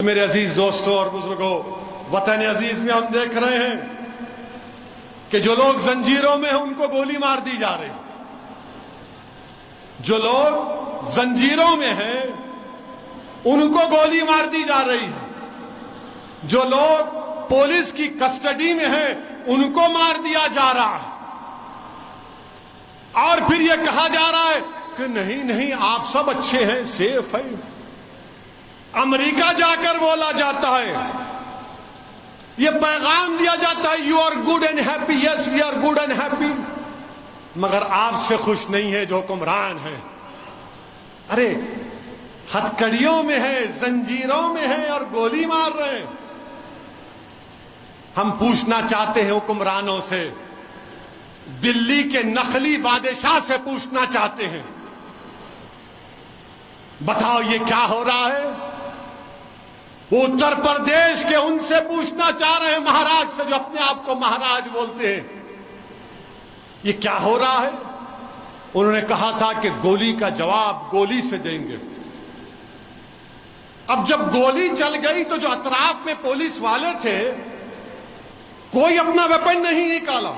मेरे अजीज दोस्तों और बुजुर्गों, वतन अजीज में हम देख रहे हैं कि जो लोग जंजीरों में हैं उनको गोली मार दी जा रही। जो लोग जंजीरों में हैं उनको गोली मार दी जा रही है। जो लोग पुलिस की कस्टडी में हैं उनको मार दिया जा रहा है। और फिर यह कहा जा रहा है कि नहीं नहीं आप सब अच्छे हैं, सेफ हैं। अमेरिका जाकर बोला जाता है, यह पैगाम दिया जाता है, you are good and happy, yes we are good and happy, मगर आपसे खुश नहीं है जो हुक्मरान है। अरे हथकड़ियों में है, जंजीरों में है और गोली मार रहे हैं। हम पूछना चाहते हैं हुक्मरानों से, दिल्ली के नकली बादशाह से पूछना चाहते हैं, बताओ ये क्या हो रहा है। वो उत्तर प्रदेश के उनसे पूछना चाह रहे हैं, महाराज से, जो अपने आप को महाराज बोलते हैं, ये क्या हो रहा है। उन्होंने कहा था कि गोली का जवाब गोली से देंगे। अब जब गोली चल गई तो जो अतराफ में पुलिस वाले थे, कोई अपना वेपन नहीं निकाला।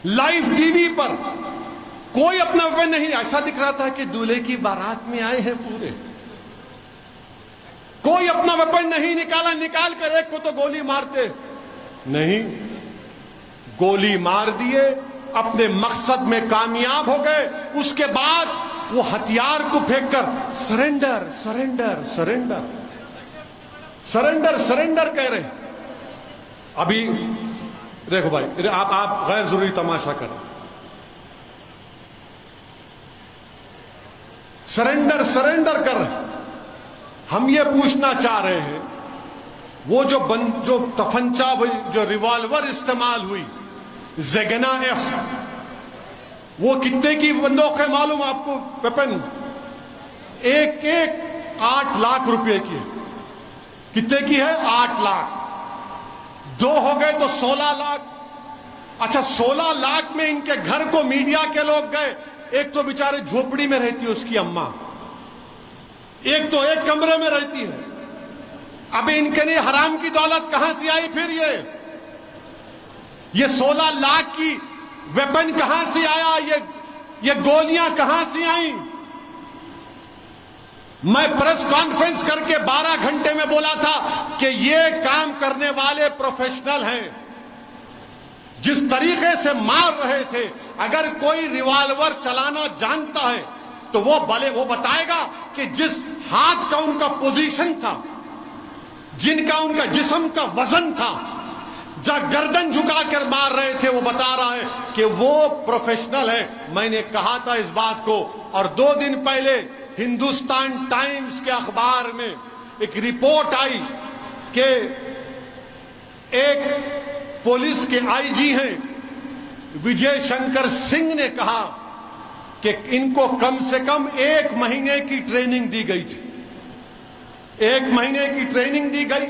लाइव टीवी पर कोई अपना वेपन नहीं, ऐसा दिख रहा था कि दूल्हे की बारात में आए हैं पूरे। कोई अपना वेपन नहीं निकाला, निकाल कर एक को तो गोली मारते नहीं, गोली मार दिए, अपने मकसद में कामयाब हो गए। उसके बाद वो हथियार को फेंककर surrender surrender surrender surrender surrender कह रहे। अभी देखो भाई, आप गैर जरूरी तमाशा कर, सरेंडर सरेंडर कर रहे। हम ये पूछना चाह रहे हैं, वो जो तफंचा, जो रिवॉल्वर इस्तेमाल हुई, ज़ेगना एफ, वो कितने की बंदूक है मालूम आपको? वेपन एक 8 लाख रुपए की है। कितने की है? 8 लाख। 2 हो गए तो 16 लाख। अच्छा, 16 लाख में इनके घर को मीडिया के लोग गए। एक तो बेचारे झोपड़ी में रहती है उसकी अम्मा, एक तो एक कमरे में रहती है। अब इनके लिए हराम की दौलत कहां से आई? फिर ये 16 लाख की वेपन कहां से आया? ये गोलियां कहां से आई? मैं प्रेस कॉन्फ्रेंस करके 12 घंटे में बोला था कि ये काम करने वाले प्रोफेशनल हैं। जिस तरीके से मार रहे थे, अगर कोई रिवॉल्वर चलाना जानता है तो वो बताएगा कि जिस हाथ का उनका पोजीशन था, जिनका उनका जिस्म का वजन था, जब गर्दन झुकाकर मार रहे थे, वो बता रहा है कि वो प्रोफेशनल है। मैंने कहा था इस बात को, और 2 दिन पहले हिंदुस्तान टाइम्स के अखबार में एक रिपोर्ट आई कि एक पुलिस के आईजी हैं विजय शंकर सिंह ने कहा कि इनको कम से कम 1 महीने की ट्रेनिंग दी गई थी। 1 महीने की ट्रेनिंग दी गई।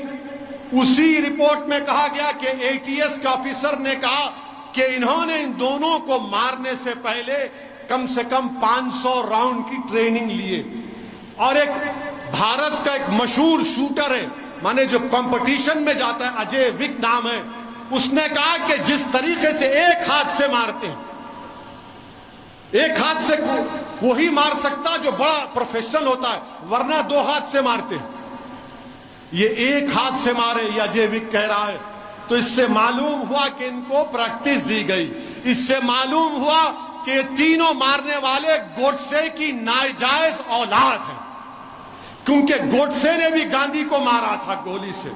उसी रिपोर्ट में कहा गया कि एटीएस के ऑफिसर ने कहा कि इन्होंने इन दोनों को मारने से पहले कम से कम 500 राउंड की ट्रेनिंग लिए। और एक भारत का एक मशहूर शूटर है, माने जो कंपटीशन में जाता है, अजय विक नाम है, उसने कहा कि जिस तरीके से एक हाथ से मारते हैं, एक हाथ से वही मार सकता जो बड़ा प्रोफेशनल होता है, वरना 2 हाथ से मारते हैं। ये एक हाथ से मारे, या अजय विक कह रहा है। तो इससे मालूम हुआ कि इनको प्रैक्टिस दी गई। इससे मालूम हुआ कि ये तीनों मारने वाले गोडसे की नाजायज औलाद हैं, क्योंकि गोडसे ने भी गांधी को मारा था गोली से।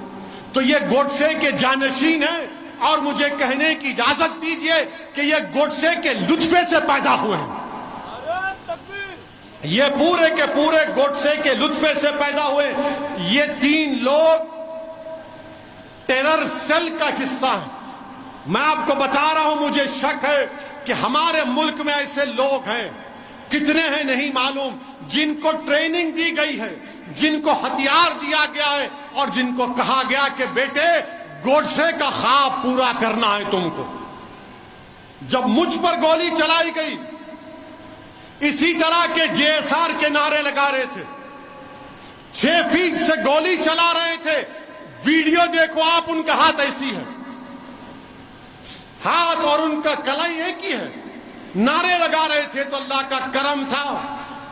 तो ये गोडसे के जानशीन हैं। और मुझे कहने की इजाजत दीजिए कि ये गोडसे के लुत्फे से पैदा हुए हैं। ये पूरे के पूरे गोडसे के लुत्फे से पैदा हुए। ये 3 लोग टेरर सेल का हिस्सा है। मैं आपको बता रहा हूं, मुझे शक है कि हमारे मुल्क में ऐसे लोग हैं, कितने हैं नहीं मालूम, जिनको ट्रेनिंग दी गई है, जिनको हथियार दिया गया है और जिनको कहा गया कि बेटे गोडसे का ख्वाब पूरा करना है तुमको। जब मुझ पर गोली चलाई गई, इसी तरह के जेएसआर के नारे लगा रहे थे, 6 फीट से गोली चला रहे थे। वीडियो देखो आप, उनका हाथ ऐसी है, हाथ और उनका कलाई एक ही है। नारे लगा रहे थे तो अल्लाह का करम था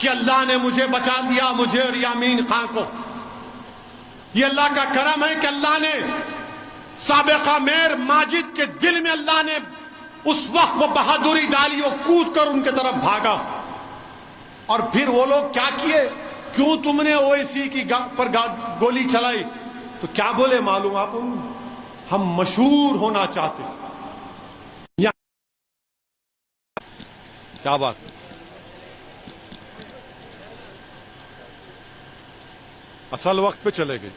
कि अल्लाह ने मुझे बचा लिया, मुझे और यामीन खां को। ये अल्लाह का करम है कि अल्लाह ने साबिका मेयर माजिद के दिल में अल्लाह ने उस वक्त वो बहादुरी डाली, वो कूद कर उनके तरफ भागा। और फिर वो लोग क्या किए, क्यों तुमने ओवैसी की पर गोली चलाई? तो क्या बोले मालूम आपको? हम मशहूर होना चाहते थे। क्या बात, असल वक्त पे चले गए।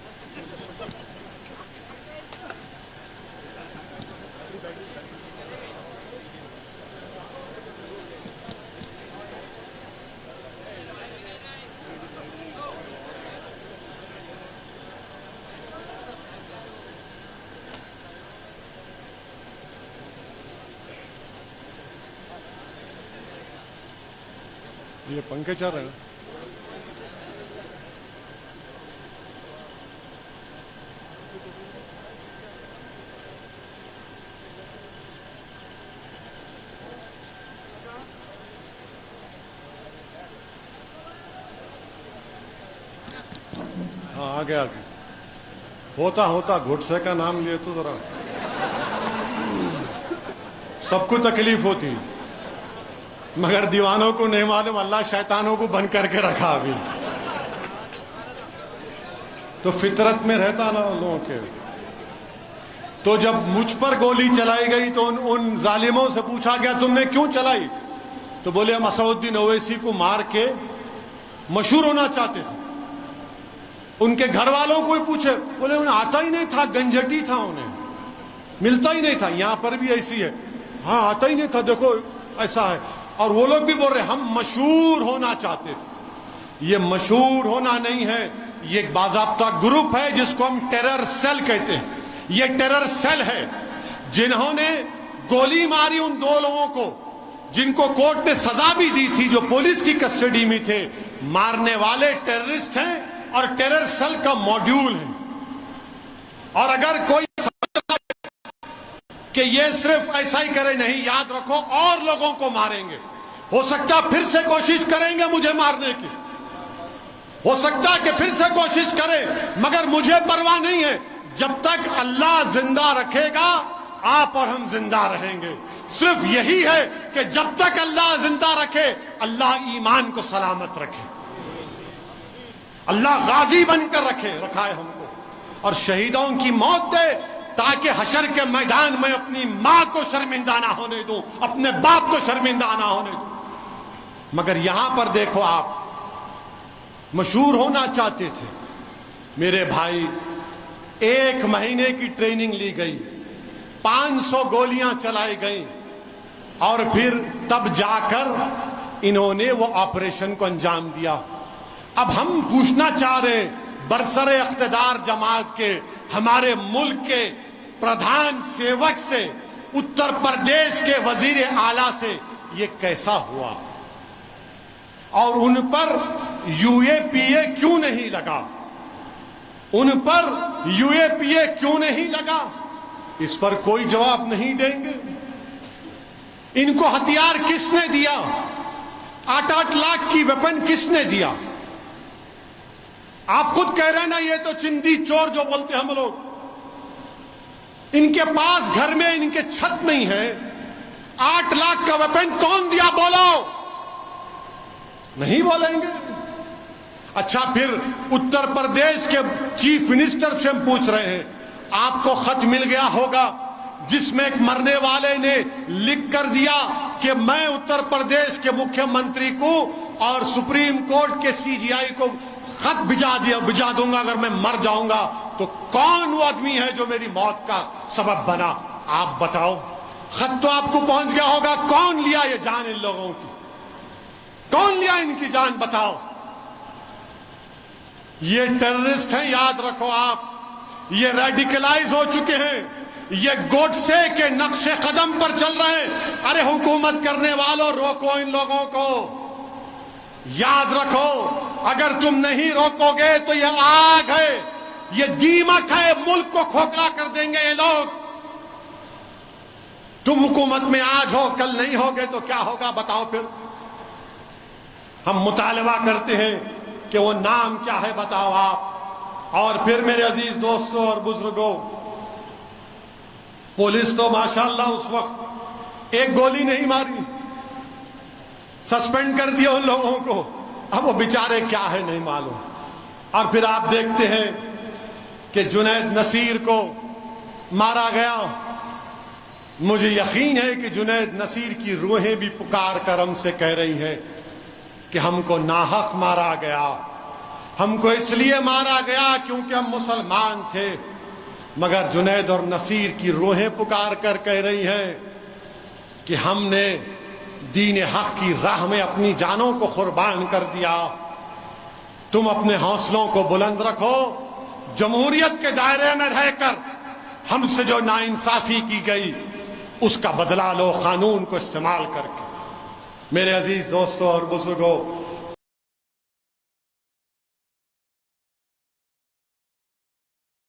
ये पंखे चल रहे हैं। हाँ आगे आगे होता होता घुटसे का नाम लिए तो जरा सबको तकलीफ होती है, मगर दीवानों को नहीं मालूम अल्लाह शैतानों को बंद करके रखा अभी। तो फितरत में रहता ना उन लोगों के। तो जब मुझ पर गोली चलाई गई तो उन जालिमों से पूछा गया तुमने क्यों चलाई? तो बोले हम असदुद्दीन ओवैसी को मार के मशहूर होना चाहते थे। उनके घर वालों को ही पूछे, बोले उन्हें आता ही नहीं था, गंजटी था, उन्हें मिलता ही नहीं था। यहां पर भी ऐसी है, हाँ आता ही नहीं था, देखो ऐसा है। और वो लोग भी बोल रहे हम मशहूर होना चाहते थे। ये मशहूर होना नहीं है, ये एक बाज़ाब्ता ग्रुप है जिसको हम टेरर सेल कहते हैं। ये टेरर सेल है जिन्होंने गोली मारी उन 2 लोगों को, जिनको कोर्ट ने सजा भी दी थी, जो पुलिस की कस्टडी में थे। मारने वाले टेररिस्ट हैं और टेरर सेल का मॉड्यूल है। और अगर कोई कि ये सिर्फ ऐसा ही करे, नहीं, याद रखो और लोगों को मारेंगे। हो सकता फिर से कोशिश करेंगे मुझे मारने की, हो सकता कि फिर से कोशिश करें, मगर मुझे परवाह नहीं है। जब तक अल्लाह जिंदा रखेगा आप और हम जिंदा रहेंगे। सिर्फ यही है कि जब तक अल्लाह जिंदा रखे, अल्लाह ईमान को सलामत रखे, अल्लाह गाजी बनकर रखा है हमको, और शहीदों की मौत दे ताकि हशर के मैदान में अपनी मां को शर्मिंदा ना होने दूं, अपने बाप को शर्मिंदा ना होने दूं। मगर यहां पर देखो, आप मशहूर होना चाहते थे। मेरे भाई, 1 महीने की ट्रेनिंग ली गई, 500 गोलियां चलाई गई, और फिर तब जाकर इन्होंने वो ऑपरेशन को अंजाम दिया। अब हम पूछना चाह रहे बरसरे इख्तिदार जमात के, हमारे मुल्क के प्रधान सेवक से, उत्तर प्रदेश के वजीर आला से, ये कैसा हुआ? और उन पर यूएपीए क्यों नहीं लगा? उन पर यूएपीए क्यों नहीं लगा? इस पर कोई जवाब नहीं देंगे। इनको हथियार किसने दिया? 8-8 लाख की वेपन किसने दिया? आप खुद कह रहे हैं ना, ये तो चिंदी चोर जो बोलते हम लोग। इनके पास घर में इनके छत नहीं है, 8 लाख का वेपन कौन दिया? बोलो, नहीं बोलेंगे। अच्छा, फिर उत्तर प्रदेश के चीफ मिनिस्टर से हम पूछ रहे हैं, आपको खत मिल गया होगा जिसमें एक मरने वाले ने लिख कर दिया कि मैं उत्तर प्रदेश के मुख्यमंत्री को और सुप्रीम कोर्ट के सीजीआई को खत भिजा दूंगा अगर मैं मर जाऊंगा। तो कौन वो आदमी है जो मेरी मौत का सबब बना? आप बताओ। खत तो आपको पहुंच गया होगा, कौन लिया ये जान इन लोगों की? कौन लिया इनकी जान? बताओ। ये टेररिस्ट हैं, याद रखो आप। ये रेडिकलाइज हो चुके हैं, ये गोडसे के नक्शे कदम पर चल रहे हैं। अरे हुकूमत करने वालों, रोको इन लोगों को। याद रखो, अगर तुम नहीं रोकोगे तो ये आग है, ये दीमक है, मुल्क को खोखला कर देंगे ये लोग। तुम हुकूमत में आज हो, कल नहीं होगे तो क्या होगा बताओ फिर। हम मुतालबा करते हैं कि वो नाम क्या है बताओ आप। और फिर मेरे अजीज दोस्तों और बुजुर्गों, पुलिस तो माशाअल्लाह उस वक्त एक गोली नहीं मारी, सस्पेंड कर दिया उन लोगों को। अब वो बेचारे क्या है नहीं मालूम। और फिर आप देखते हैं कि जुनैद नसीर को मारा गया। मुझे यकीन है कि जुनैद नसीर की रूहें भी पुकार कर हमसे कह रही हैं कि हमको नाहक मारा गया, हमको इसलिए मारा गया क्योंकि हम मुसलमान थे। मगर जुनैद और नसीर की रूहें पुकार कर कह रही हैं कि हमने दीन हक की राह में अपनी जानों को कुर्बान कर दिया। तुम अपने हौसलों को बुलंद रखो। जमहूरियत के दायरे में रहकर हमसे जो नाइंसाफी की गई उसका बदला लो कानून को इस्तेमाल करके। मेरे अजीज दोस्तों और बुजुर्गों,